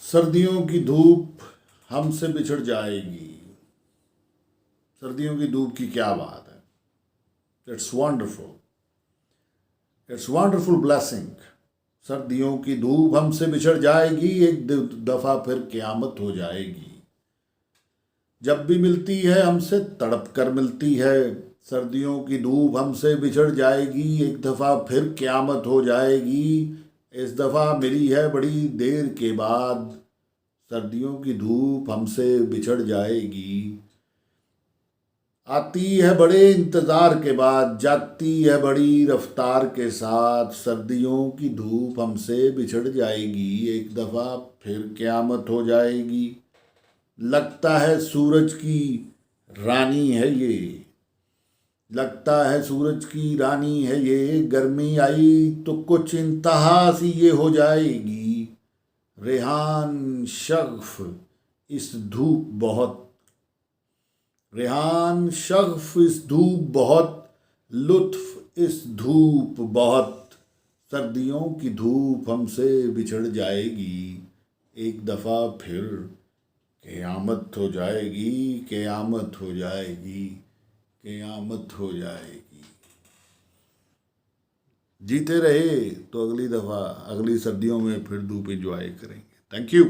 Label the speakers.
Speaker 1: सर्दियों की धूप हमसे बिछड़ जाएगी। सर्दियों की धूप की क्या बात है। It's wonderful, it's wonderful blessing. सर्दियों की धूप हमसे बिछड़ जाएगी, एक दफा फिर क़यामत हो जाएगी। जब भी मिलती है हमसे तड़प कर मिलती है। सर्दियों की धूप हमसे बिछड़ जाएगी, एक दफा फिर क़यामत हो जाएगी। इस दफा मिली है बड़ी देर के बाद। सर्दियों की धूप हमसे बिछड़ जाएगी। आती है बड़े इंतज़ार के बाद, जाती है बड़ी रफ्तार के साथ। सर्दियों की धूप हमसे बिछड़ जाएगी, एक दफ़ा फिर क़यामत हो जाएगी। लगता है सूरज की रानी है ये, लगता है सूरज की रानी है ये। गर्मी आई तो कुछ इंतहा सी ये हो जाएगी। रेहान शग्फ इस धूप बहुत, रेहान शग्फ इस धूप बहुत, लुत्फ इस धूप बहुत। सर्दियों की धूप हमसे बिछड़ जाएगी, एक दफ़ा फिर क़यामत हो जाएगी, क़यामत हो जाएगी, क़यामत हो जाएगी। जीते रहे तो अगली दफ़ा, अगली सर्दियों में फिर धूप एंजॉय करेंगे। Thank you.